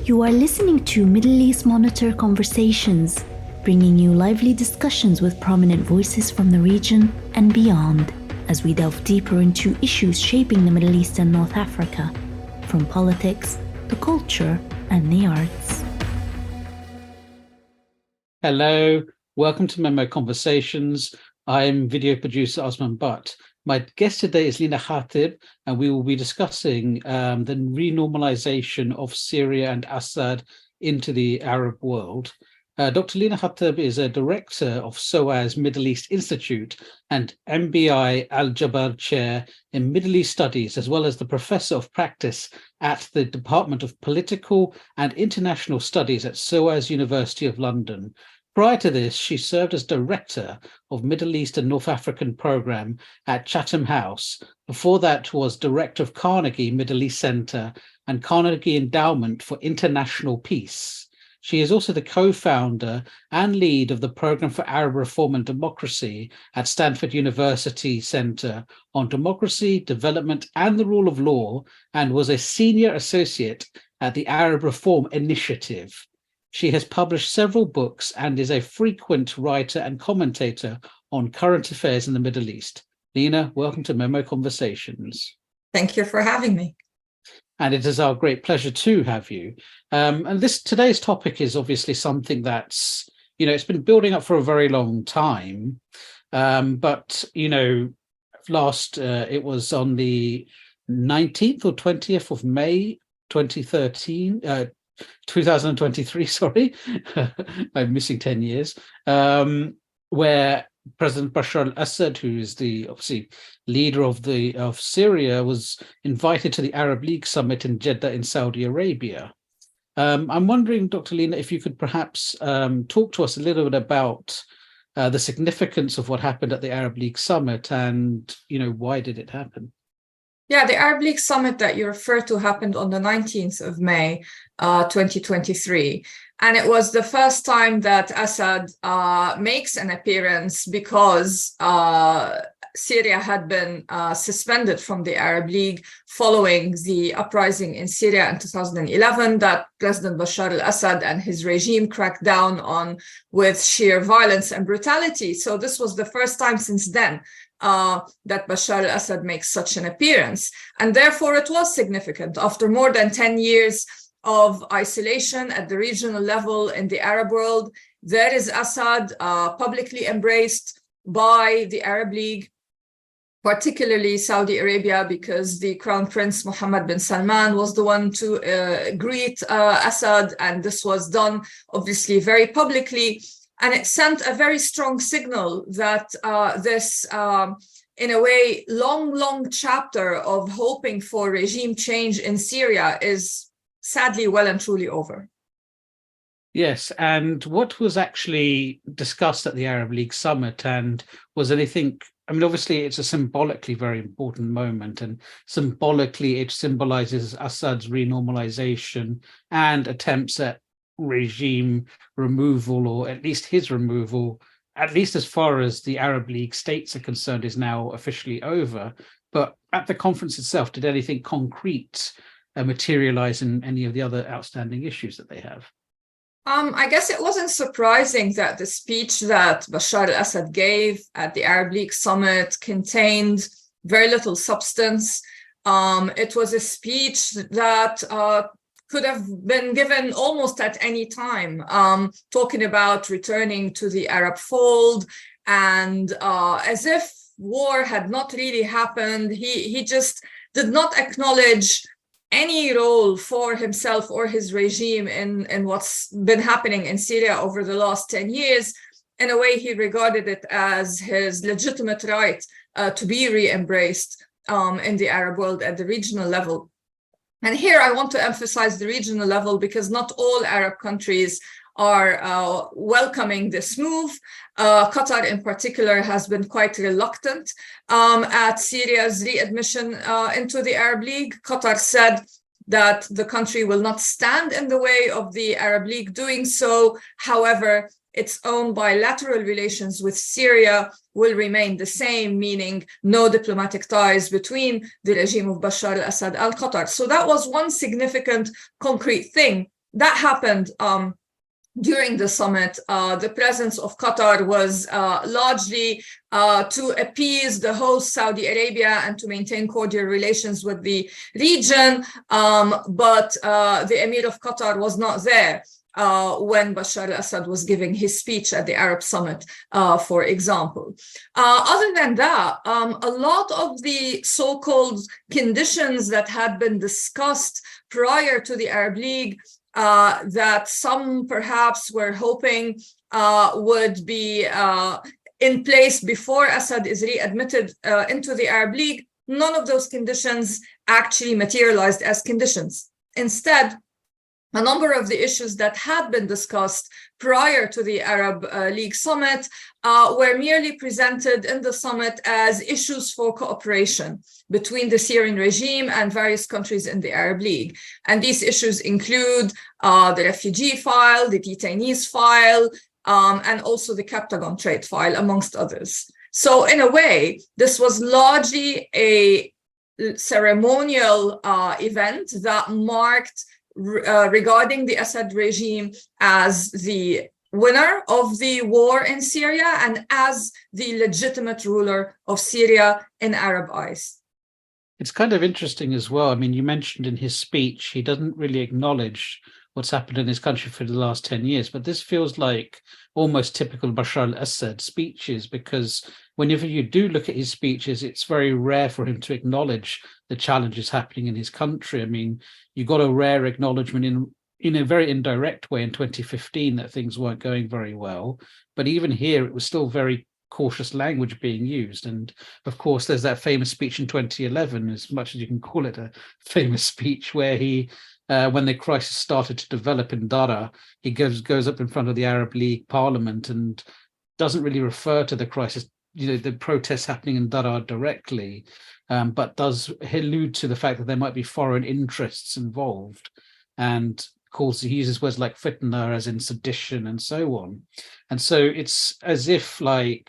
You are listening to Middle East Monitor Conversations, bringing you lively discussions with prominent voices from the region and beyond, as we delve deeper into issues shaping the Middle East and North Africa, from politics, the culture, and the arts. Hello, welcome to Memo Conversations. I'm video producer Osman Butt. My guest today is Lina Khatib, and we will be discussing the renormalization of Syria and Assad into the Arab world. Dr. Lina Khatib is a director of SOAS Middle East Institute and MBI Al-Jaber Chair in Middle East Studies, as well as the Professor of Practice at the Department of Political and International Studies at SOAS University of London. Prior to this, she served as Director of Middle East and North African Program at Chatham House. Before that was Director of Carnegie Middle East Center and Carnegie Endowment for International Peace. She is also the co-founder and lead of the Program for Arab Reform and Democracy at Stanford University Center on Democracy, Development, and the Rule of Law, and was a senior associate at the Arab Reform Initiative. She has published several books and is a frequent writer and commentator on current affairs in the Middle East. Lina, welcome to Memo Conversations. Thank you for having me. And it is our great pleasure to have you. And today's topic is obviously something that's, it's been building up for a very long time. But it was on the 19th or 20th of May, 2023, sorry, I'm missing 10 years, where President Bashar Al-Assad, who is the obviously leader of Syria, was invited to the Arab League summit in Jeddah in Saudi Arabia. I'm wondering, Dr. Lina, if you could perhaps talk to us a little bit about the significance of what happened at the Arab League summit and, why did it happen? Yeah, the Arab League summit that you refer to happened on the 19th of May, 2023. And it was the first time that Assad makes an appearance because Syria had been suspended from the Arab League following the uprising in Syria in 2011 that President Bashar Al-Assad and his regime cracked down on with sheer violence and brutality. So this was the first time since then that Bashar al-Assad makes such an appearance. And therefore, it was significant. After more than 10 years of isolation at the regional level in the Arab world, there is Assad publicly embraced by the Arab League, particularly Saudi Arabia, because the Crown Prince Mohammed bin Salman was the one to greet Assad. And this was done, obviously, very publicly. And it sent a very strong signal that this, in a way, long chapter of hoping for regime change in Syria is sadly well and truly over. Yes, and what was actually discussed at the Arab League summit, and was anything, obviously it's a symbolically very important moment, and symbolically it symbolizes Assad's renormalization and attempts at regime removal, or at least his removal, at least as far as the Arab League states are concerned, is now officially over. But at the conference itself, did anything concrete materialize in any of the other outstanding issues that they have? I guess it wasn't surprising that the speech that Bashar al-Assad gave at the Arab League summit contained very little substance. It was a speech that could have been given almost at any time, talking about returning to the Arab fold, and as if war had not really happened. He just did not acknowledge any role for himself or his regime in what's been happening in Syria over the last 10 years. In a way, he regarded it as his legitimate right to be re-embraced in the Arab world at the regional level. And here I want to emphasize the regional level because not all Arab countries are welcoming this move. Qatar in particular has been quite reluctant at Syria's readmission into the Arab League. Qatar said that the country will not stand in the way of the Arab League doing so. However, its own bilateral relations with Syria will remain the same, meaning no diplomatic ties between the regime of Bashar al-Assad and Qatar. So that was one significant concrete thing that happened during the summit. The presence of Qatar was largely to appease the host Saudi Arabia and to maintain cordial relations with the region, but the Emir of Qatar was not there when Bashar al-Assad was giving his speech at the Arab Summit, for example. Other than that, a lot of the so-called conditions that had been discussed prior to the Arab League, that some perhaps were hoping would be in place before Assad is readmitted into the Arab League, none of those conditions actually materialized as conditions. Instead, a number of the issues that had been discussed prior to the Arab League summit were merely presented in the summit as issues for cooperation between the Syrian regime and various countries in the Arab League. And these issues include the refugee file, the detainees file, and also the Captagon trade file, amongst others. So in a way, this was largely a ceremonial event that marked regarding the Assad regime as the winner of the war in Syria and as the legitimate ruler of Syria in Arab eyes. It's kind of interesting as well. I mean, you mentioned in his speech, he doesn't really acknowledge what's happened in his country for the last 10 years, but this feels like almost typical Bashar al-Assad speeches, because whenever you do look at his speeches, it's very rare for him to acknowledge the challenges happening in his country. I mean, you got a rare acknowledgement in a very indirect way in 2015 that things weren't going very well. But even here, it was still very cautious language being used. And of course, there's that famous speech in 2011, as much as you can call it a famous speech, where he, when the crisis started to develop in Daraa, he goes up in front of the Arab League Parliament and doesn't really refer to the crisis, the protests happening in Daraa directly, but does allude to the fact that there might be foreign interests involved, and he uses words like fitna, as in sedition, and so on. And so it's as if, like,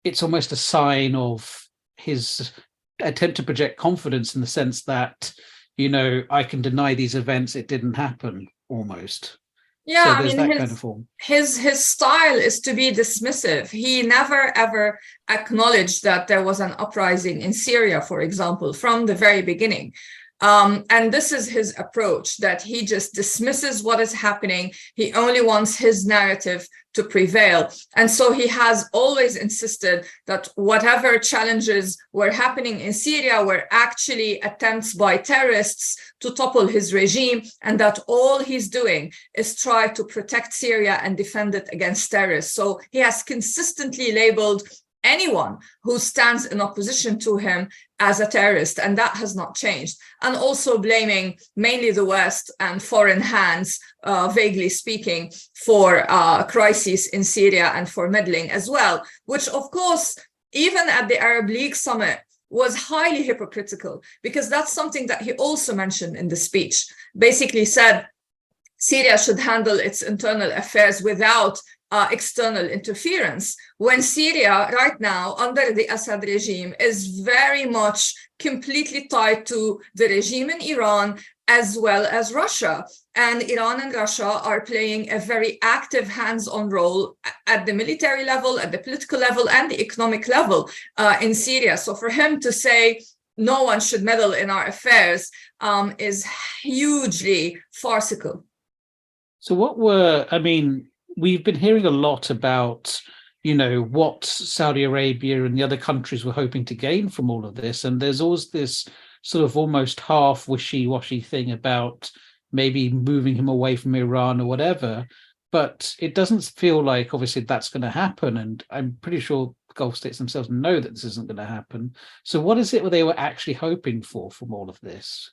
it's almost a sign of his attempt to project confidence in the sense that, I can deny these events, it didn't happen, almost. Yeah, so there's that kind of form. His style is to be dismissive. He never ever acknowledged that there was an uprising in Syria, for example, from the very beginning. And this is his approach, that he just dismisses what is happening. He only wants his narrative to prevail. And so he has always insisted that whatever challenges were happening in Syria were actually attempts by terrorists to topple his regime, and that all he's doing is try to protect Syria and defend it against terrorists. So he has consistently labeled anyone who stands in opposition to him as a terrorist, and that has not changed. And also blaming mainly the West and foreign hands, vaguely speaking, for crises in Syria and for meddling as well, which of course, even at the Arab League summit, was highly hypocritical, because that's something that he also mentioned in the speech. Basically said Syria should handle its internal affairs without external interference, when Syria right now under the Assad regime is very much completely tied to the regime in Iran as well as Russia. And Iran and Russia are playing a very active hands-on role at the military level, at the political level, and the economic level in Syria. So for him to say no one should meddle in our affairs is hugely farcical. So we've been hearing a lot about, what Saudi Arabia and the other countries were hoping to gain from all of this. And there's always this sort of almost half wishy-washy thing about maybe moving him away from Iran or whatever. But it doesn't feel like, obviously, that's going to happen. And I'm pretty sure Gulf states themselves know that this isn't going to happen. So what is it they were actually hoping for from all of this?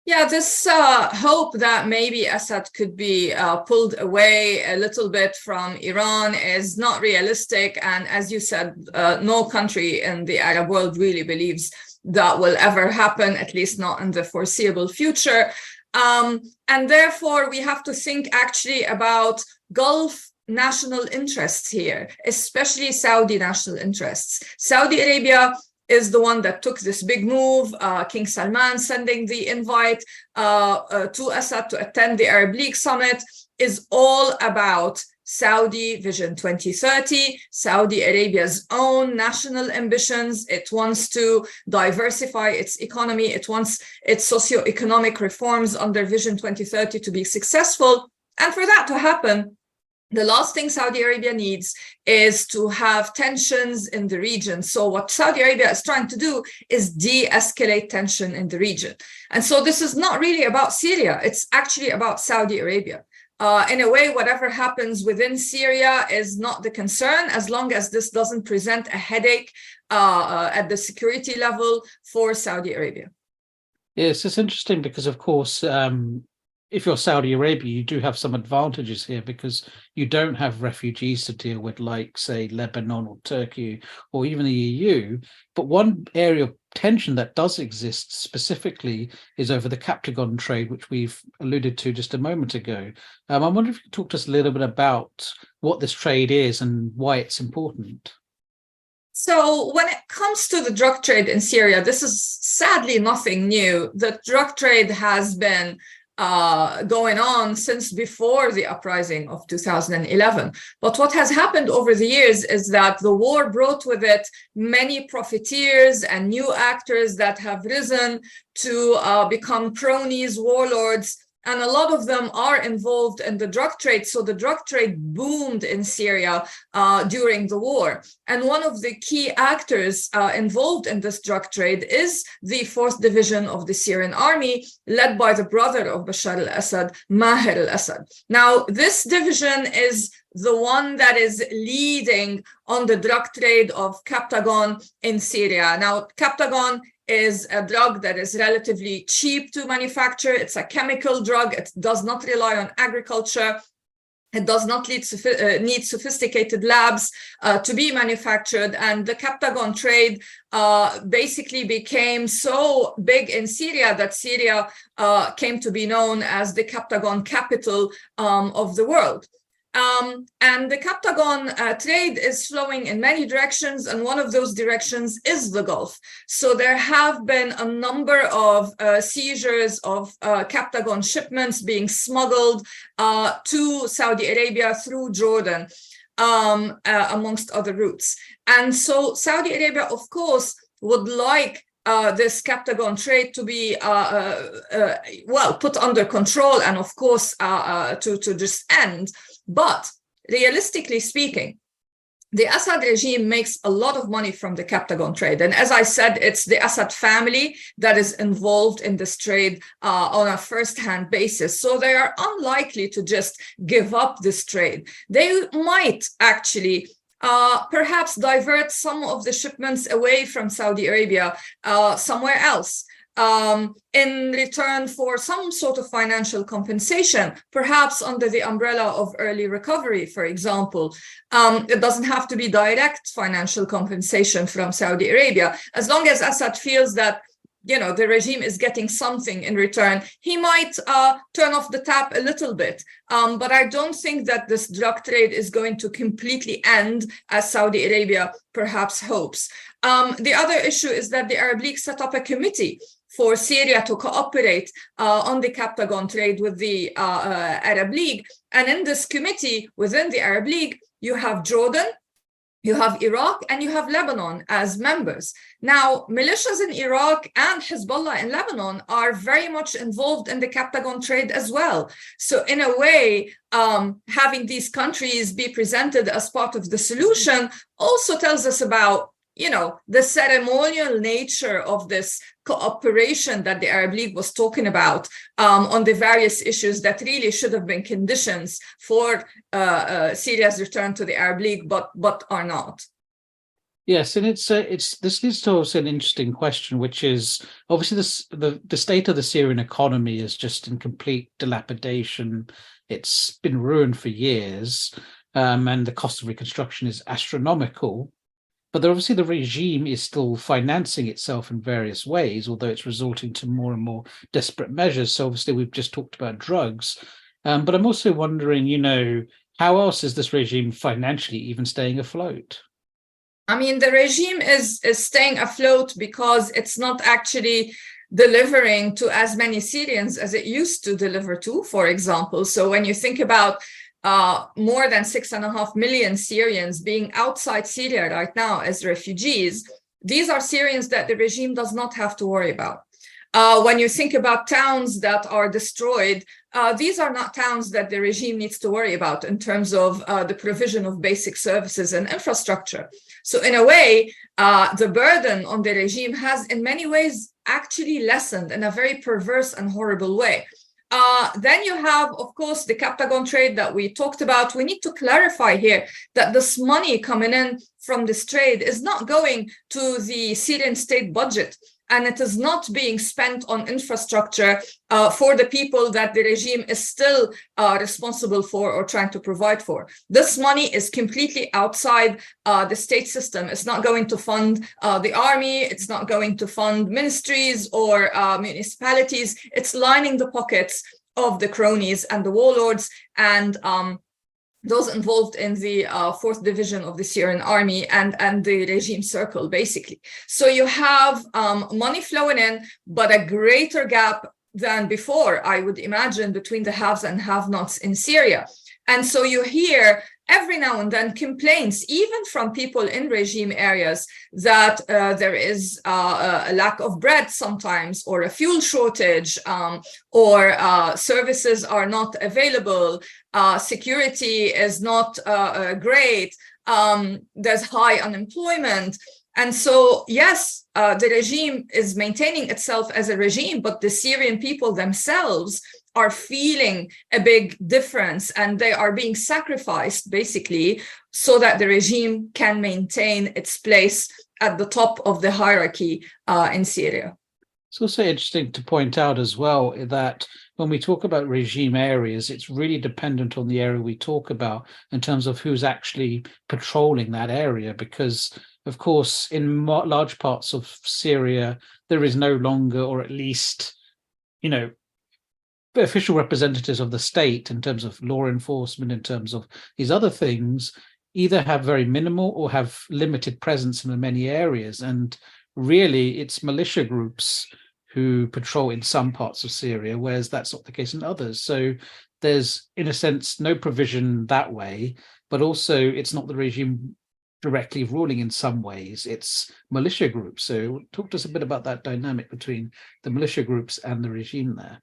Yeah, this hope that maybe Assad could be pulled away a little bit from Iran is not realistic. And as you said, no country in the Arab world really believes that will ever happen, at least not in the foreseeable future. And therefore, we have to think actually about Gulf national interests here, especially Saudi national interests. Saudi Arabia is the one that took this big move. King Salman sending the invite to Assad to attend the Arab League summit is all about Saudi Vision 2030, Saudi Arabia's own national ambitions. It wants to diversify its economy. It wants its socio-economic reforms under Vision 2030 to be successful. And for that to happen, the last thing Saudi Arabia needs is to have tensions in the region. So what Saudi Arabia is trying to do is de-escalate tension in the region. And so this is not really about Syria. It's actually about Saudi Arabia. In a way, whatever happens within Syria is not the concern, as long as this doesn't present a headache at the security level for Saudi Arabia. Yes, it's interesting because, of course, if you're Saudi Arabia, you do have some advantages here because you don't have refugees to deal with, like, say, Lebanon or Turkey or even the EU. But one area of tension that does exist specifically is over the Captagon trade, which we've alluded to just a moment ago. I wonder if you could talk to us a little bit about what this trade is and why it's important. So when it comes to the drug trade in Syria, this is sadly nothing new. The drug trade has been going on since before the uprising of 2011. But what has happened over the years is that the war brought with it many profiteers and new actors that have risen to become cronies, warlords, and a lot of them are involved in the drug trade. So the drug trade boomed in Syria during the war. And one of the key actors involved in this drug trade is the 4th Division of the Syrian army, led by the brother of Bashar al-Assad, Maher al-Assad. Now, this division is the one that is leading on the drug trade of Captagon in Syria. Now, Captagon is a drug that is relatively cheap to manufacture. It's a chemical drug. It does not rely on agriculture. It does not need sophisticated labs to be manufactured. And the Captagon trade basically became so big in Syria that Syria came to be known as the Captagon capital of the world. And the Captagon trade is flowing in many directions, and one of those directions is the Gulf. So there have been a number of seizures of Captagon shipments being smuggled to Saudi Arabia through Jordan, amongst other routes. And so Saudi Arabia, of course, would like this Captagon trade to be well put under control and, of course, to just end. But realistically speaking, the Assad regime makes a lot of money from the Captagon trade. And as I said, it's the Assad family that is involved in this trade on a first-hand basis. So they are unlikely to just give up this trade. They might actually perhaps divert some of the shipments away from Saudi Arabia somewhere else. In return for some sort of financial compensation, perhaps under the umbrella of early recovery, for example. It doesn't have to be direct financial compensation from Saudi Arabia. As long as Assad feels that, you know, the regime is getting something in return, he might turn off the tap a little bit. But I don't think that this drug trade is going to completely end as Saudi Arabia perhaps hopes. The other issue is that the Arab League set up a committee for Syria to cooperate on the Captagon trade with the Arab League. And in this committee, within the Arab League, you have Jordan, you have Iraq, and you have Lebanon as members. Now, militias in Iraq and Hezbollah in Lebanon are very much involved in the Captagon trade as well. So in a way, having these countries be presented as part of the solution also tells us about, you know, the ceremonial nature of this cooperation that the Arab League was talking about on the various issues that really should have been conditions for Syria's return to the Arab League, but are not. Yes, and this leads to also an interesting question, which is obviously the state of the Syrian economy is just in complete dilapidation. It's been ruined for years, and the cost of reconstruction is astronomical. But obviously the regime is still financing itself in various ways, although it's resorting to more and more desperate measures. So obviously we've just talked about drugs. But I'm also wondering, you know, how else is this regime financially even staying afloat? I mean, the regime is staying afloat because it's not actually delivering to as many Syrians as it used to deliver to, for example. So when you think about more than 6.5 million Syrians being outside Syria right now as refugees, these are Syrians that the regime does not have to worry about. When you think about towns that are destroyed, these are not towns that the regime needs to worry about in terms of the provision of basic services and infrastructure. So in a way, the burden on the regime has in many ways actually lessened in a very perverse and horrible way. Then you have, of course, the Captagon trade that we talked about. We need to clarify here that this money coming in from this trade is not going to the Syrian state budget, and it is not being spent on infrastructure for the people that the regime is still responsible for or trying to provide for. This money is completely outside the state system. It's not going to fund the army. It's not going to fund ministries or municipalities. It's lining the pockets of the cronies and the warlords and those involved in the 4th Division of the Syrian army and the regime circle, basically. So you have money flowing in, but a greater gap than before, I would imagine, between the haves and have-nots in Syria. And so you hear every now and then complaints, even from people in regime areas, that there is a lack of bread sometimes, or a fuel shortage, or services are not available, security is not great, there's high unemployment. And so, yes, the regime is maintaining itself as a regime, but the Syrian people themselves are feeling a big difference, and they are being sacrificed basically so that the regime can maintain its place at the top of the hierarchy in Syria. It's also interesting to point out as well that when we talk about regime areas, it's really dependent on the area we talk about in terms of who's actually patrolling that area, because of course in large parts of Syria there is no longer, or at least, you know, official representatives of the state in terms of law enforcement, in terms of these other things, either have very minimal or have limited presence in many areas. And really it's militia groups who patrol in some parts of Syria, whereas that's not the case in others. So there's, in a sense, no provision that way, but also it's not the regime directly ruling in some ways, it's militia groups. So talk to us a bit about that dynamic between the militia groups and the regime there.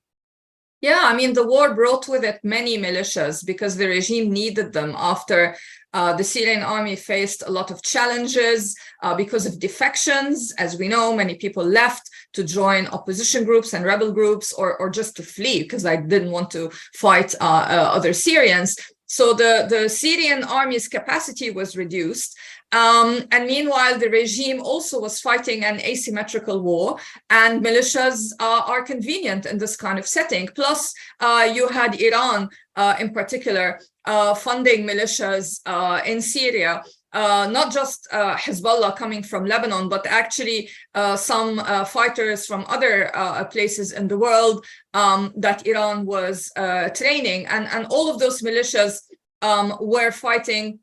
Yeah, I mean, the war brought with it many militias because the regime needed them after the Syrian army faced a lot of challenges because of defections. As we know, many people left to join opposition groups and rebel groups, or just to flee because they didn't want to fight other Syrians. So the Syrian army's capacity was reduced. And meanwhile, the regime also was fighting an asymmetrical war, and militias are convenient in this kind of setting. Plus, you had Iran in particular funding militias in Syria, not just Hezbollah coming from Lebanon, but actually some fighters from other places in the world that Iran was training. And all of those militias were fighting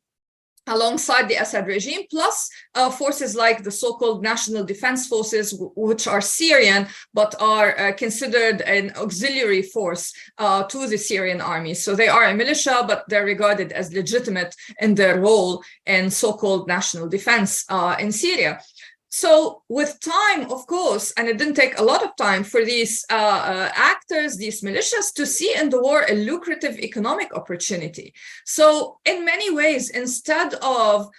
alongside the Assad regime, plus forces like the so-called National Defense Forces, which are Syrian, but are considered an auxiliary force to the Syrian army. So they are a militia, but they're regarded as legitimate in their role in so-called national defense in Syria. So with time, of course, and it didn't take a lot of time for these actors, these militias, to see in the war a lucrative economic opportunity. So in many ways, instead of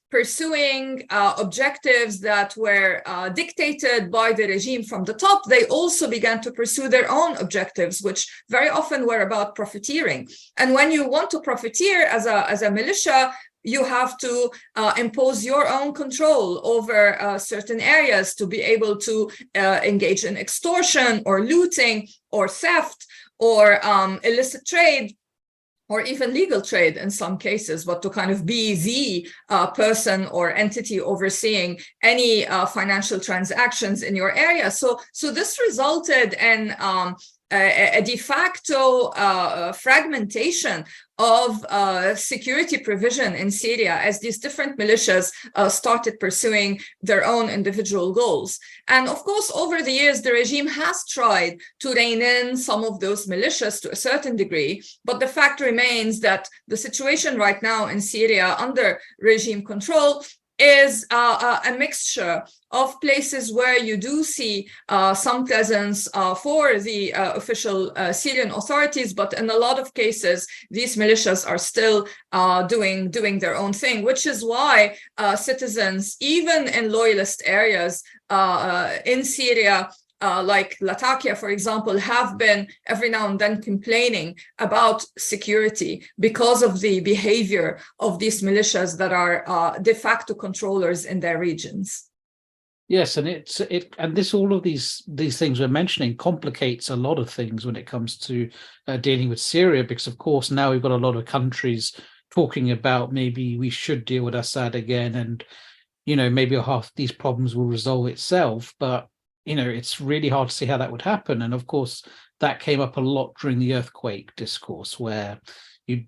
pursuing objectives that were dictated by the regime from the top, they also began to pursue their own objectives, which very often were about profiteering. And when you want to profiteer as a militia, you have to impose your own control over certain areas to be able to engage in extortion or looting or theft or illicit trade, or even legal trade in some cases, but to kind of be the person or entity overseeing any financial transactions in your area. So this resulted in a de facto fragmentation of security provision in Syria as these different militias started pursuing their own individual goals. And of course, over the years, the regime has tried to rein in some of those militias to a certain degree, but the fact remains that the situation right now in Syria under regime control is a mixture of places where you do see some presence for the official Syrian authorities, but in a lot of cases, these militias are still doing their own thing, which is why citizens, even in loyalist areas in Syria, like Latakia, for example, have been every now and then complaining about security because of the behavior of these militias that are de facto controllers in their regions. Yes, and all of these things we're mentioning complicates a lot of things when it comes to dealing with Syria, because of course now we've got a lot of countries talking about maybe we should deal with Assad again, and maybe half these problems will resolve itself, but it's really hard to see how that would happen. And of course, that came up a lot during the earthquake discourse, where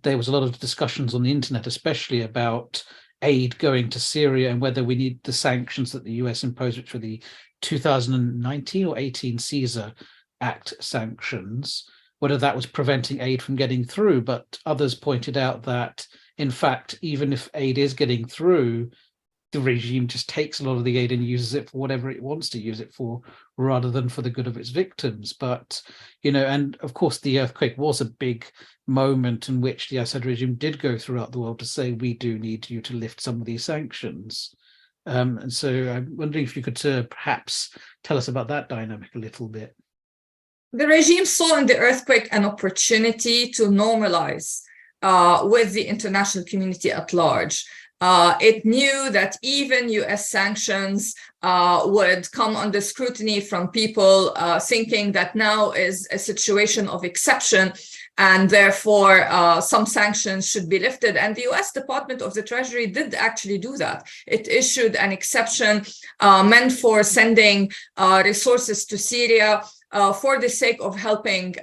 there was a lot of discussions on the internet, especially about aid going to Syria and whether we need the sanctions that the US imposed, which were the 2019 or 18 Caesar Act sanctions, whether that was preventing aid from getting through. But others pointed out that, in fact, even if aid is getting through, the regime just takes a lot of the aid and uses it for whatever it wants to use it for, rather than for the good of its victims. But, and of course, the earthquake was a big moment in which the Assad regime did go throughout the world to say, we do need you to lift some of these sanctions. And so I'm wondering if you could perhaps tell us about that dynamic a little bit. The regime saw in the earthquake an opportunity to normalize with the international community at large. It knew that even US sanctions would come under scrutiny from people thinking that now is a situation of exception, and therefore some sanctions should be lifted. And the US Department of the Treasury did actually do that. It issued an exception meant for sending resources to Syria for the sake of helping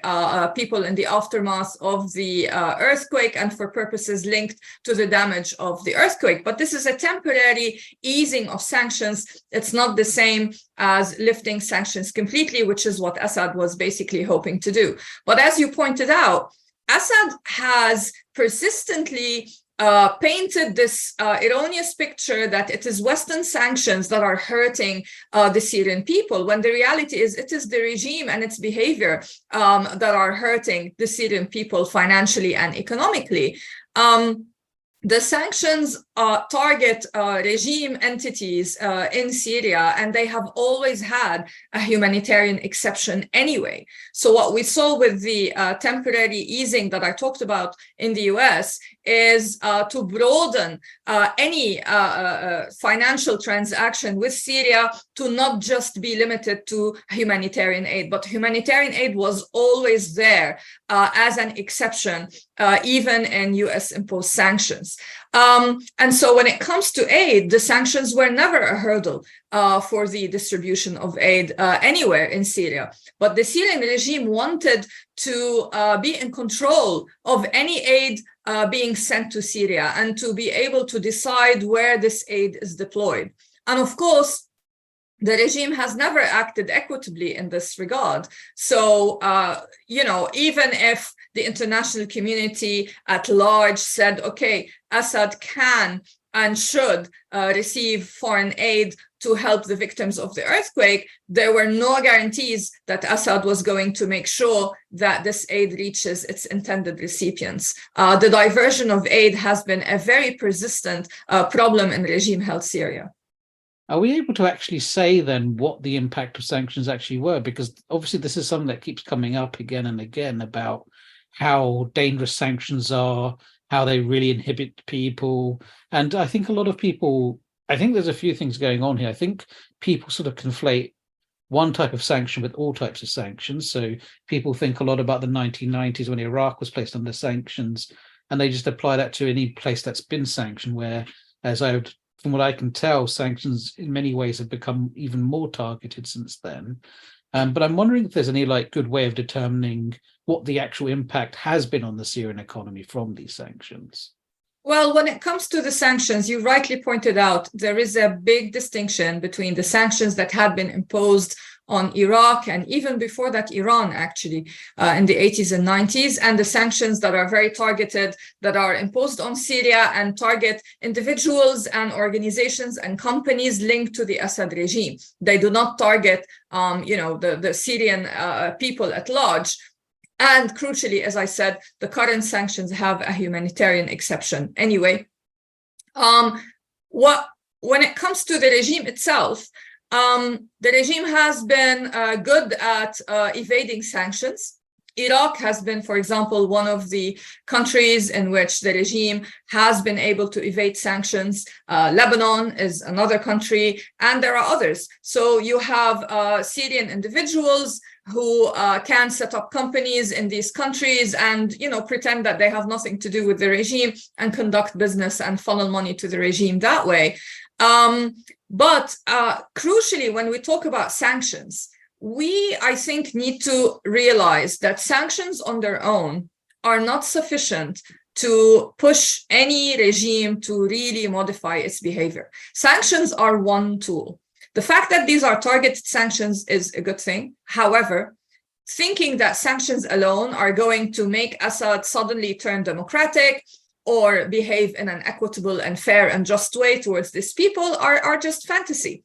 people in the aftermath of the earthquake and for purposes linked to the damage of the earthquake. But this is a temporary easing of sanctions. It's not the same as lifting sanctions completely, which is what Assad was basically hoping to do. But as you pointed out, Assad has persistently painted this erroneous picture that it is Western sanctions that are hurting the Syrian people, when the reality is it is the regime and its behavior that are hurting the Syrian people financially and economically. The sanctions target regime entities in Syria, and they have always had a humanitarian exception anyway. So what we saw with the temporary easing that I talked about in the US is to broaden any financial transaction with Syria to not just be limited to humanitarian aid, but humanitarian aid was always there as an exception, even in US imposed sanctions. And so when it comes to aid, the sanctions were never a hurdle for the distribution of aid anywhere in Syria. But the Syrian regime wanted to be in control of any aid being sent to Syria and to be able to decide where this aid is deployed. And of course, the regime has never acted equitably in this regard. So, even if the international community at large said, okay, Assad can and should receive foreign aid to help the victims of the earthquake, there were no guarantees that Assad was going to make sure that this aid reaches its intended recipients. The diversion of aid has been a very persistent problem in regime-held Syria. Are we able to actually say then what the impact of sanctions actually were? Because obviously this is something that keeps coming up again and again about how dangerous sanctions are, how they really inhibit people. And I think a lot of people, I think there's a few things going on here. I think people sort of conflate one type of sanction with all types of sanctions. So people think a lot about the 1990s when Iraq was placed under sanctions, and they just apply that to any place that's been sanctioned, where, from what I can tell, sanctions in many ways have become even more targeted since then. But I'm wondering if there's any good way of determining what the actual impact has been on the Syrian economy from these sanctions. Well, when it comes to the sanctions, you rightly pointed out there is a big distinction between the sanctions that had been imposed on Iraq and even before that Iran, actually, in the 80s and 90s, and the sanctions that are very targeted, that are imposed on Syria and target individuals and organizations and companies linked to the Assad regime. They do not target, the Syrian people at large. And crucially, as I said, the current sanctions have a humanitarian exception. Anyway, when it comes to the regime itself, the regime has been good at evading sanctions. Iraq has been, for example, one of the countries in which the regime has been able to evade sanctions. Lebanon is another country, and there are others. So you have Syrian individuals who can set up companies in these countries and, pretend that they have nothing to do with the regime and conduct business and funnel money to the regime that way. But crucially, when we talk about sanctions, we, I think, need to realize that sanctions on their own are not sufficient to push any regime to really modify its behavior. Sanctions are one tool. The fact that these are targeted sanctions is a good thing. However, thinking that sanctions alone are going to make Assad suddenly turn democratic or behave in an equitable and fair and just way towards these people are just fantasy.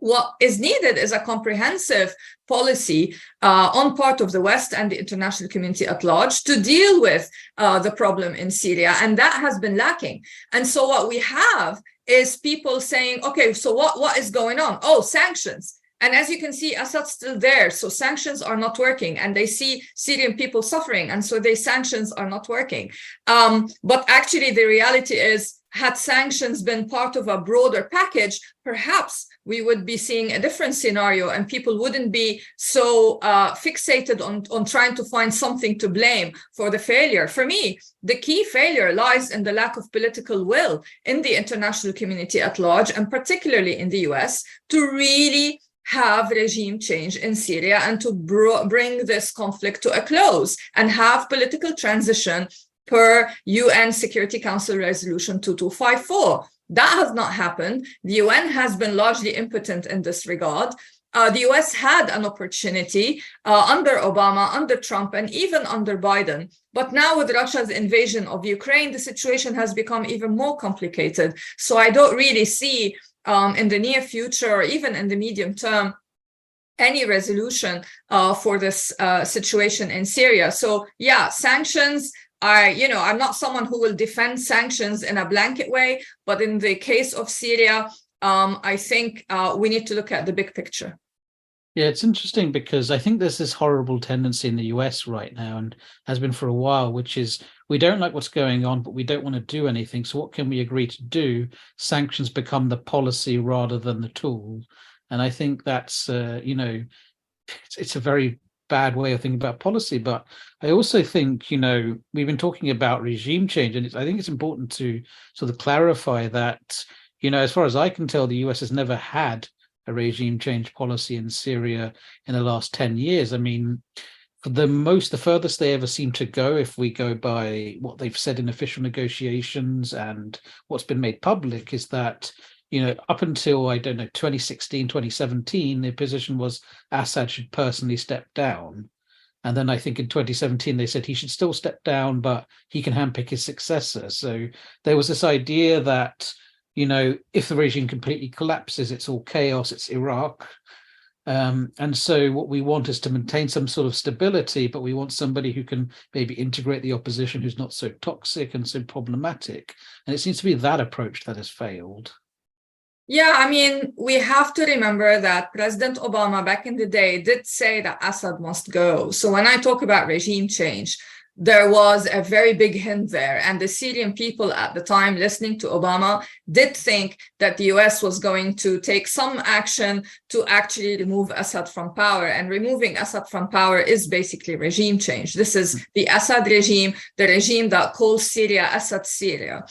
What is needed is a comprehensive policy on part of the West and the international community at large to deal with the problem in Syria, and that has been lacking. And so what we have is people saying, okay, so what is going on? Oh, sanctions. And as you can see, Assad's still there, so sanctions are not working, and they see Syrian people suffering, and so their sanctions are not working. But actually, the reality is, had sanctions been part of a broader package, perhaps we would be seeing a different scenario and people wouldn't be so fixated on trying to find something to blame for the failure. For me, the key failure lies in the lack of political will in the international community at large, and particularly in the US, to really have regime change in Syria and to bring this conflict to a close and have political transition per UN Security Council Resolution 2254. That has not happened. The UN has been largely impotent in this regard. The US had an opportunity under Obama, under Trump, and even under Biden. But now with Russia's invasion of Ukraine, the situation has become even more complicated. So I don't really see in the near future, or even in the medium term, any resolution for this situation in Syria. So yeah, sanctions, I'm not someone who will defend sanctions in a blanket way, but in the case of Syria, I think we need to look at the big picture. Yeah, it's interesting because I think there's this horrible tendency in the US right now, and has been for a while, which is we don't like what's going on, but we don't want to do anything. So what can we agree to do? Sanctions become the policy rather than the tool. And I think that's, it's a very bad way of thinking about policy. But I also think, we've been talking about regime change, and I think it's important to sort of clarify that, as far as I can tell, the US has never had a regime change policy in Syria in the last 10 years. I mean, the furthest they ever seem to go, if we go by what they've said in official negotiations and what's been made public, is that up until, 2016, 2017, their position was Assad should personally step down. And then I think in 2017, they said he should still step down, but he can handpick his successor. So there was this idea that, if the regime completely collapses, it's all chaos, it's Iraq. And so what we want is to maintain some sort of stability, but we want somebody who can maybe integrate the opposition, who's not so toxic and so problematic. And it seems to be that approach that has failed. Yeah, I mean, we have to remember that President Obama back in the day did say that Assad must go. So when I talk about regime change, there was a very big hint there. And the Syrian people at the time listening to Obama did think that the US was going to take some action to actually remove Assad from power. And removing Assad from power is basically regime change. This is the Assad regime, the regime that calls Syria Assad Syria.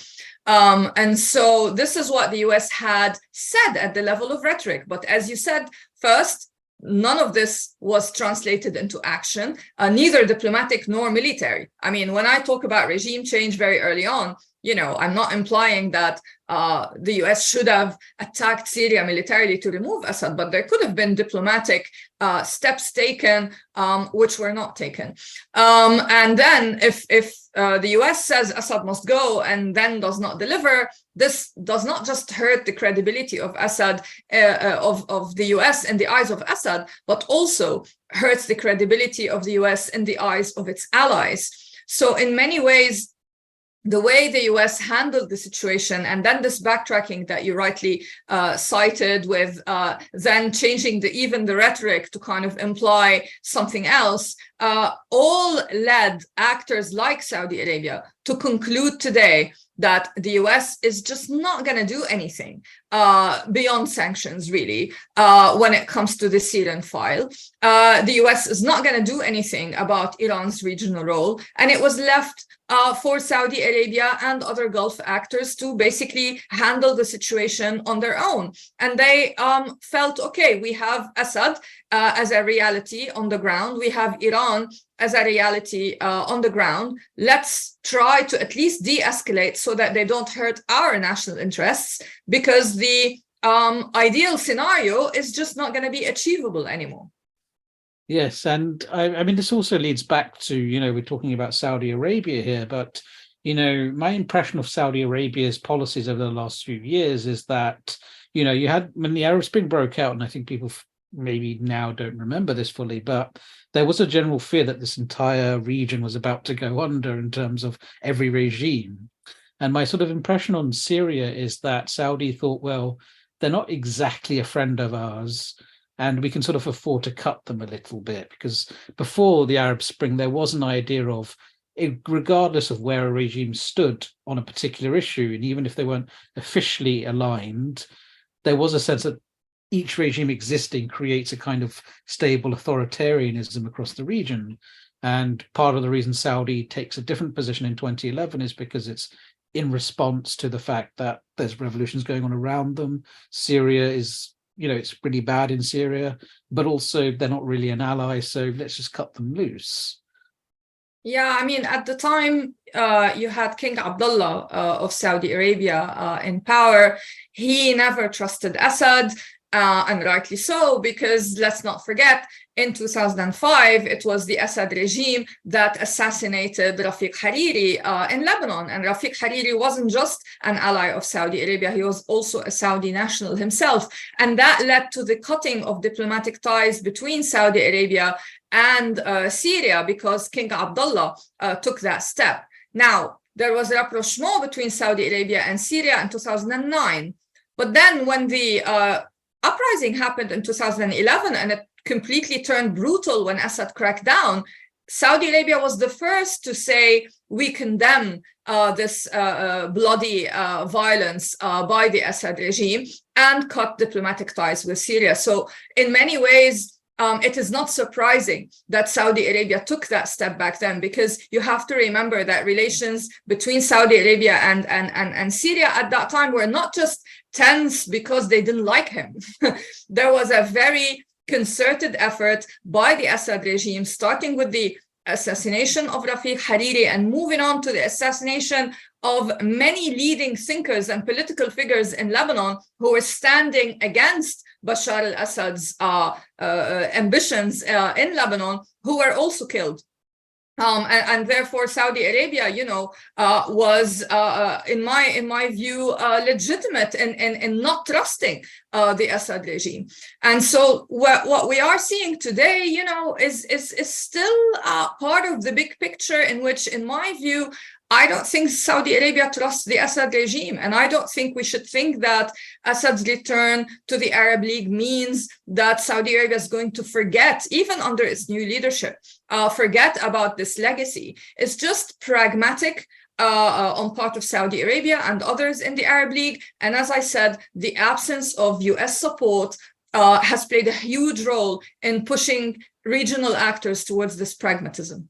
And so this is what the US had said at the level of rhetoric. But as you said, first, none of this was translated into action, neither diplomatic nor military. I mean, when I talk about regime change very early on, I'm not implying that the US should have attacked Syria militarily to remove Assad, but there could have been diplomatic steps taken, which were not taken. And then if the US says Assad must go and then does not deliver, this does not just hurt the credibility of Assad, of the US in the eyes of Assad, but also hurts the credibility of the US in the eyes of its allies. So in many ways, the way the US handled the situation, and then this backtracking that you rightly cited, with then changing even the rhetoric to kind of imply something else, all led actors like Saudi Arabia to conclude today that the US is just not going to do anything beyond sanctions, really, when it comes to the Syrian file. The US is not going to do anything about Iran's regional role, and it was left for Saudi Arabia and other Gulf actors to basically handle the situation on their own. And they felt, okay, we have Assad as a reality on the ground. We have Iran as a reality on the ground. Let's try to at least de-escalate so that they don't hurt our national interests, because the ideal scenario is just not going to be achievable anymore. Yes, and I mean, this also leads back to, we're talking about Saudi Arabia here, but, my impression of Saudi Arabia's policies over the last few years is that, you had, when the Arab Spring broke out, and I think people maybe now don't remember this fully, but there was a general fear that this entire region was about to go under in terms of every regime. And my sort of impression on Syria is that Saudi thought, well, they're not exactly a friend of ours, and we can sort of afford to cut them a little bit, because before the Arab Spring, there was an idea of, regardless of where a regime stood on a particular issue, and even if they weren't officially aligned, there was a sense that each regime existing creates a kind of stable authoritarianism across the region. And part of the reason Saudi takes a different position in 2011 is because it's in response to the fact that there's revolutions going on around them. Syria is, it's pretty bad in Syria, but also they're not really an ally, so let's just cut them loose. Yeah, I mean, at the time, you had King Abdullah of Saudi Arabia in power. He never trusted Assad, and rightly so, because let's not forget, in 2005, it was the Assad regime that assassinated Rafiq Hariri in Lebanon. And Rafiq Hariri wasn't just an ally of Saudi Arabia, he was also a Saudi national himself. And that led to the cutting of diplomatic ties between Saudi Arabia and Syria, because King Abdullah took that step. Now, there was a rapprochement between Saudi Arabia and Syria in 2009. But then when the uprising happened in 2011, and it completely turned brutal when Assad cracked down, Saudi Arabia was the first to say, we condemn this bloody violence by the Assad regime, and cut diplomatic ties with Syria. So in many ways, it is not surprising that Saudi Arabia took that step back then, because you have to remember that relations between Saudi Arabia and Syria at that time were not just tense because they didn't like him. There was a very concerted effort by the Assad regime, starting with the assassination of Rafiq Hariri and moving on to the assassination of many leading thinkers and political figures in Lebanon who were standing against Bashar al-Assad's ambitions in Lebanon, who were also killed. And therefore, Saudi Arabia, was, in my view, legitimate in not trusting the Assad regime. And so, what we are seeing today, is still part of the big picture, in which, in my view, I don't think Saudi Arabia trusts the Assad regime, and I don't think we should think that Assad's return to the Arab League means that Saudi Arabia is going to forget, even under its new leadership, forget about this legacy. It's just pragmatic on part of Saudi Arabia and others in the Arab League. And as I said, the absence of US support has played a huge role in pushing regional actors towards this pragmatism.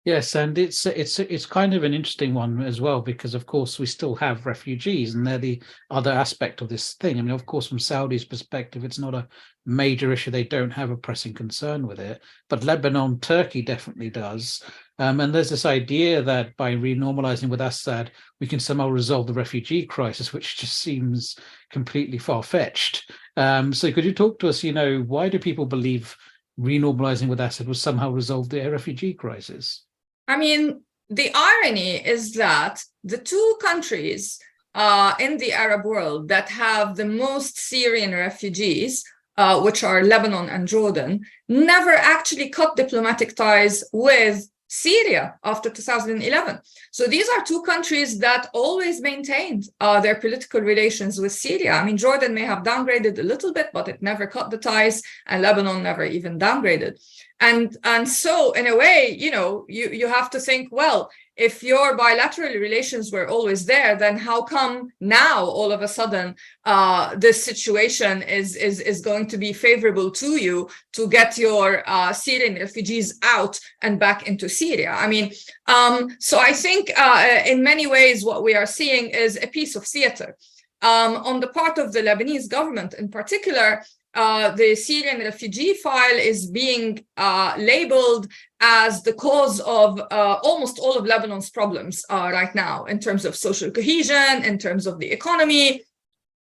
Yes, and it's kind of an interesting one as well, because of course we still have refugees, and they're the other aspect of this thing. I mean, of course, from Saudi's perspective, it's not a major issue. They don't have a pressing concern with it, but Lebanon, Turkey definitely does. And there's this idea that by renormalizing with Assad, we can somehow resolve the refugee crisis, which just seems completely far-fetched. So could you talk to us, why do people believe renormalizing with Assad will somehow resolve the refugee crisis? I mean, the irony is that the two countries in the Arab world that have the most Syrian refugees, which are Lebanon and Jordan, never actually cut diplomatic ties with Syria after 2011. So these are two countries that always maintained their political relations with Syria. I mean, Jordan may have downgraded a little bit, but it never cut the ties, and Lebanon never even downgraded. And so in a way, you have to think, well, if your bilateral relations were always there, then how come now all of a sudden this situation is going to be favorable to you to get your Syrian refugees out and back into Syria? I mean, so I think in many ways what we are seeing is a piece of theater on the part of the Lebanese government in particular. The Syrian refugee file is being labeled as the cause of almost all of Lebanon's problems right now in terms of social cohesion, in terms of the economy.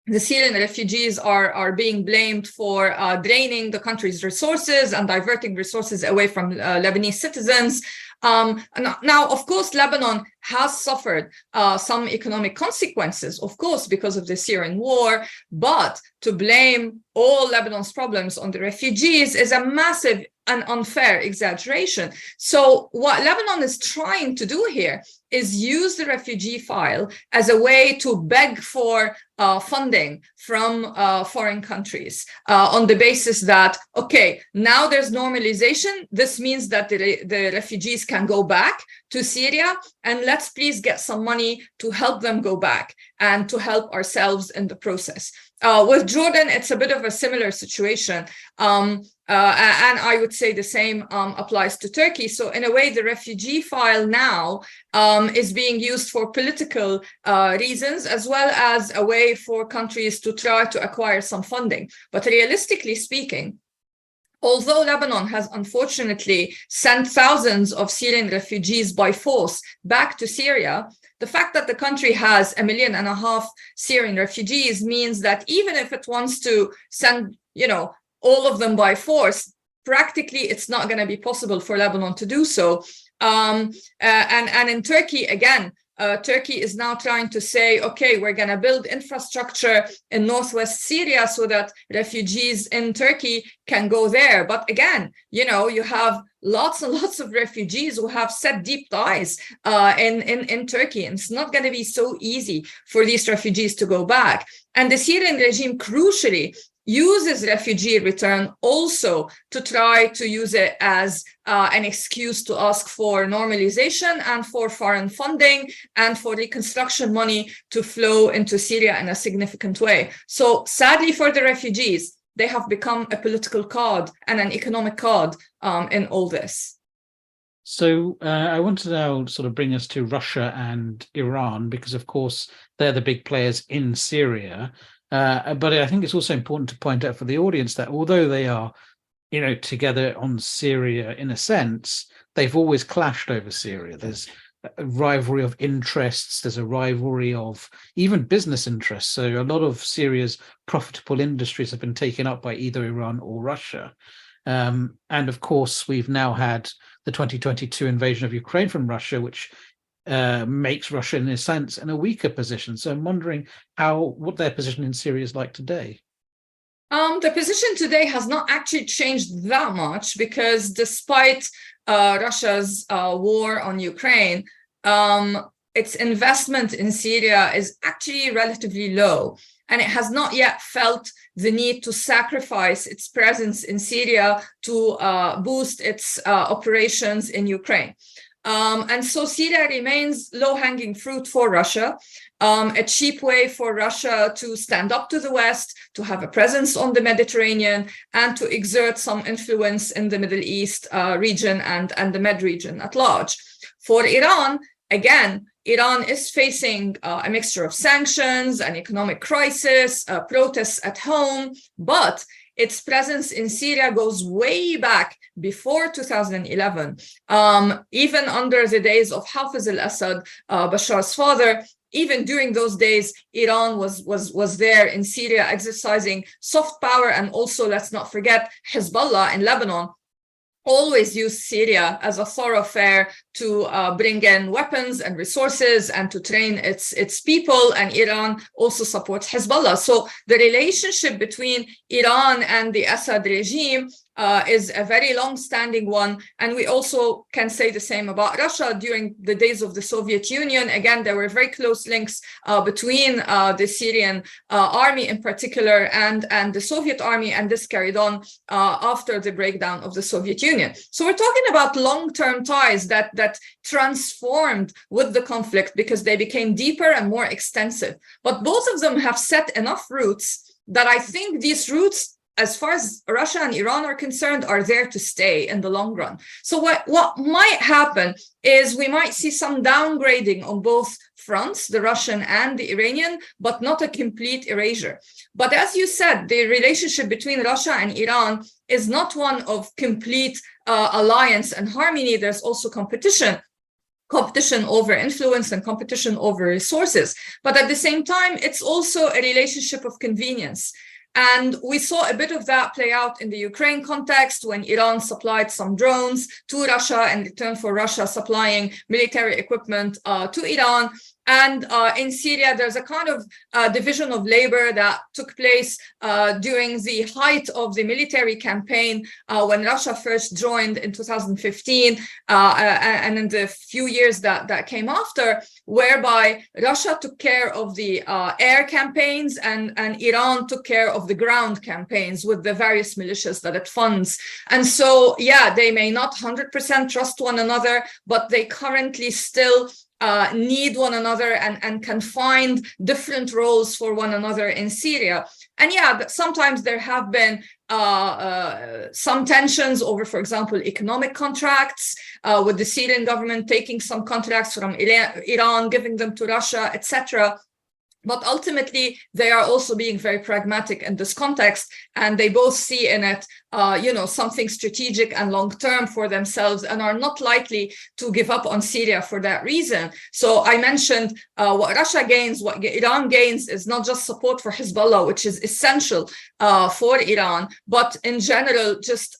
The Syrian refugees are being blamed for draining the country's resources and diverting resources away from Lebanese citizens. Now, of course, Lebanon has suffered some economic consequences, of course, because of the Syrian war, but to blame all Lebanon's problems on the refugees is a massive and unfair exaggeration. So what Lebanon is trying to do here is use the refugee file as a way to beg for funding from foreign countries on the basis that, okay, now there's normalization. This means that the refugees can go back to Syria, and let's please get some money to help them go back and to help ourselves in the process. With Jordan, it's a bit of a similar situation. And I would say the same applies to Turkey. So in a way, the refugee file now is being used for political reasons, as well as a way for countries to try to acquire some funding. But realistically speaking, although Lebanon has unfortunately sent thousands of Syrian refugees by force back to Syria, the fact that the country has 1.5 million Syrian refugees means that even if it wants to send, all of them by force, practically it's not going to be possible for Lebanon to do so. And in Turkey, again, Turkey is now trying to say, okay, we're going to build infrastructure in northwest Syria so that refugees in Turkey can go there. But again, you have lots and lots of refugees who have set deep ties in Turkey, and it's not going to be so easy for these refugees to go back. And the Syrian regime, crucially, uses refugee return also to try to use it as an excuse to ask for normalization and for foreign funding and for reconstruction money to flow into Syria in a significant way. So sadly for the refugees, they have become a political card and an economic card in all this. So I want to now sort of bring us to Russia and Iran, because of course they're the big players in Syria. But I think it's also important to point out for the audience that although they are, together on Syria in a sense, they've always clashed over Syria. There's a rivalry of interests. There's a rivalry of even business interests. So a lot of Syria's profitable industries have been taken up by either Iran or Russia. And of course, we've now had the 2022 invasion of Ukraine from Russia, which makes Russia, in a sense, in a weaker position. So I'm wondering what their position in Syria is like today. The position today has not actually changed that much, because despite Russia's war on Ukraine, its investment in Syria is actually relatively low, and it has not yet felt the need to sacrifice its presence in Syria to boost its operations in Ukraine. And so Syria remains low-hanging fruit for Russia, a cheap way for Russia to stand up to the West, to have a presence on the Mediterranean, and to exert some influence in the Middle East region and the Med region at large. For Iran, again, Iran is facing a mixture of sanctions, an economic crisis, protests at home, but its presence in Syria goes way back before 2011. Even under the days of Hafez al-Assad, Bashar's father, even during those days, Iran was there in Syria exercising soft power. And also, let's not forget, Hezbollah in Lebanon always used Syria as a thoroughfare to bring in weapons and resources and to train its people, and Iran also supports Hezbollah. So the relationship between Iran and the Assad regime is a very long-standing one. And we also can say the same about Russia. During the days of the Soviet Union, again, there were very close links between the Syrian army in particular and the Soviet army, and this carried on after the breakdown of the Soviet Union. So we're talking about long-term ties that transformed with the conflict because they became deeper and more extensive. But both of them have set enough roots that I think these roots, as far as Russia and Iran are concerned, are there to stay in the long run. So what might happen is we might see some downgrading on both fronts, the Russian and the Iranian, but not a complete erasure. But as you said, the relationship between Russia and Iran is not one of complete alliance and harmony. There's also competition over influence and competition over resources. But at the same time, it's also a relationship of convenience. And we saw a bit of that play out in the Ukraine context when Iran supplied some drones to Russia in return for Russia supplying military equipment to Iran. And in Syria, there's a kind of division of labor that took place during the height of the military campaign when Russia first joined in 2015 and in the few years that came after, whereby Russia took care of the air campaigns and Iran took care of the ground campaigns with the various militias that it funds. And so, yeah, they may not 100% trust one another, but they currently still need one another and can find different roles for one another in Syria. And yeah, sometimes there have been some tensions over, for example, economic contracts, with the Syrian government taking some contracts from Iran, giving them to Russia, etc. But ultimately, they are also being very pragmatic in this context, and they both see in it, something strategic and long-term for themselves, and are not likely to give up on Syria for that reason. So I mentioned what Russia gains, what Iran gains is not just support for Hezbollah, which is essential for Iran, but in general, just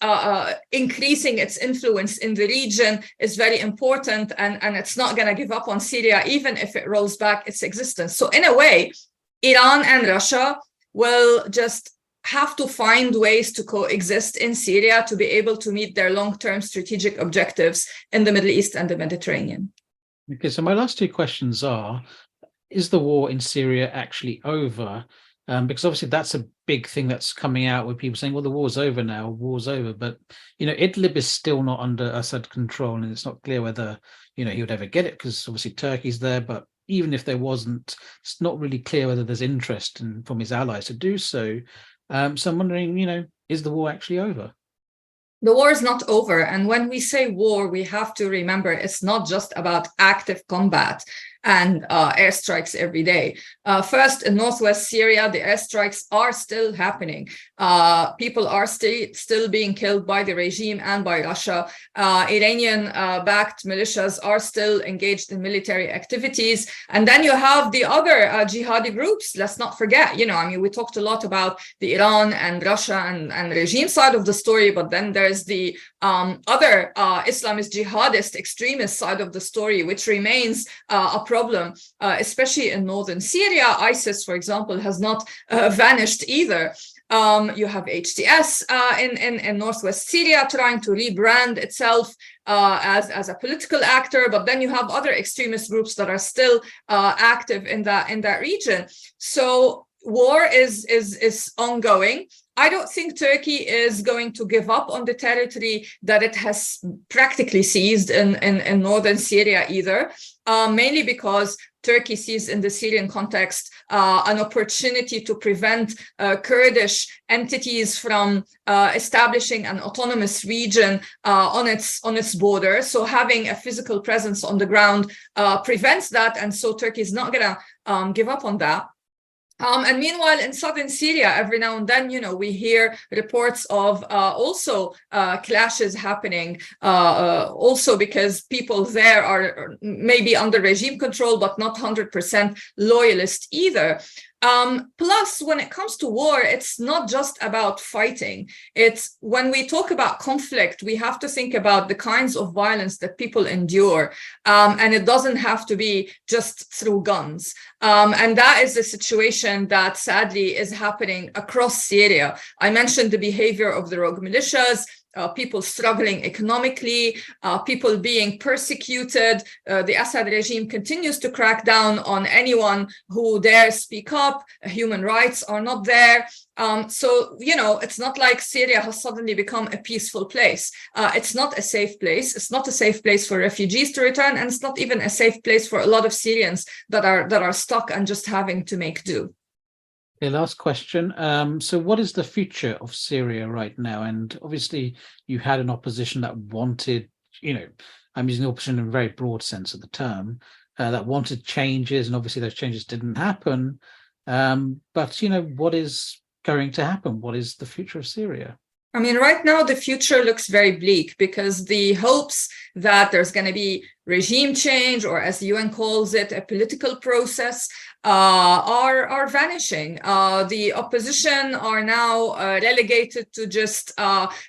increasing its influence in the region is very important, and it's not going to give up on Syria, even if it rolls back its existence. So in a way, Iran and Russia will just have to find ways to coexist in Syria to be able to meet their long-term strategic objectives in the Middle East and the Mediterranean. Okay, so my last two questions are, is the war in Syria actually over? Because obviously that's a big thing that's coming out with people saying, well, the war's over now, war's over. But, Idlib is still not under Assad control, and it's not clear whether, he would ever get it, because obviously Turkey's there. But even if there wasn't, it's not really clear whether there's interest from his allies to do so. So I'm wondering, is the war actually over? The war is not over. And when we say war, we have to remember it's not just about active combat and airstrikes every day. First, in northwest Syria, the airstrikes are still happening. People are still being killed by the regime and by Russia. Iranian-backed militias are still engaged in military activities. And then you have the other jihadi groups. Let's not forget, we talked a lot about the Iran and Russia and regime side of the story, but then there's the other Islamist jihadist extremist side of the story, which remains a problem, especially in northern Syria. ISIS, for example, has not vanished either. You have HTS in northwest Syria trying to rebrand itself as a political actor, but then you have other extremist groups that are still active in that region. So war is ongoing. I don't think Turkey is going to give up on the territory that it has practically seized in northern Syria either, mainly because Turkey sees in the Syrian context an opportunity to prevent Kurdish entities from establishing an autonomous region on its border. So having a physical presence on the ground prevents that, and so Turkey is not going to give up on that. And meanwhile, in southern Syria, every now and then, we hear reports of also clashes happening, also because people there are maybe under regime control, but not 100% loyalist either. Plus, when it comes to war, it's not just about fighting. It's when we talk about conflict, we have to think about the kinds of violence that people endure. And it doesn't have to be just through guns. And that is the situation that sadly is happening across Syria. I mentioned the behavior of the rogue militias, people struggling economically, people being persecuted. The Assad regime continues to crack down on anyone who dares speak up. Human rights are not there. So, it's not like Syria has suddenly become a peaceful place. It's not a safe place. It's not a safe place for refugees to return, and it's not even a safe place for a lot of Syrians that are stuck and just having to make do. Okay, last question. So what is the future of Syria right now? And obviously you had an opposition that wanted, I'm using the opposition in a very broad sense of the term, that wanted changes, and obviously those changes didn't happen. But, what is going to happen? What is the future of Syria? I mean, right now, the future looks very bleak because the hopes that there's going to be regime change, or as the UN calls it, a political process, are vanishing. The opposition are now relegated to just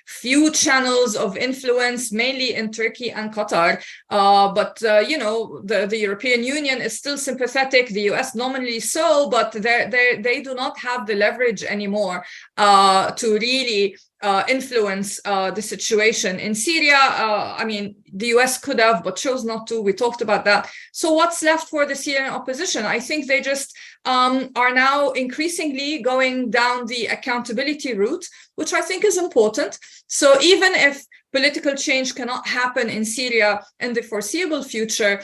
few channels of influence, mainly in Turkey and Qatar. But the European Union is still sympathetic, the US nominally so, but they do not have the leverage anymore to really influence the situation in Syria. I mean, the US could have, but chose not to. We talked about that. So what's left for the Syrian opposition? I think they just are now increasingly going down the accountability route, which I think is important. So even if political change cannot happen in Syria in the foreseeable future,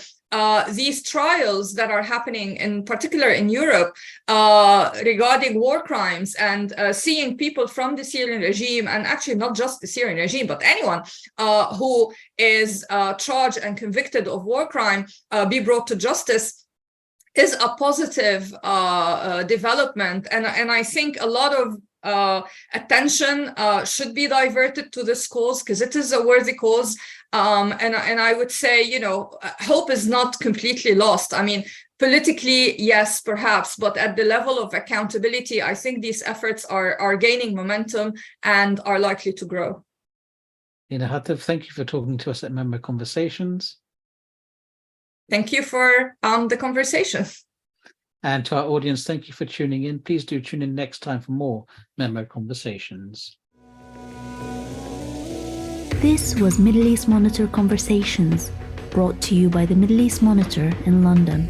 these trials that are happening, in particular in Europe, regarding war crimes and seeing people from the Syrian regime, and actually not just the Syrian regime, but anyone who is charged and convicted of war crime be brought to justice, is a positive development. And I think a lot of attention should be diverted to this cause, because it is a worthy cause. And I would say, hope is not completely lost. I mean, politically, yes, perhaps, but at the level of accountability, I think these efforts are gaining momentum and are likely to grow. Lina Khatib, thank you for talking to us at Memo Conversations. Thank you for the conversation. And to our audience, thank you for tuning in. Please do tune in next time for more Memo Conversations. This was Middle East Monitor Conversations, brought to you by the Middle East Monitor in London.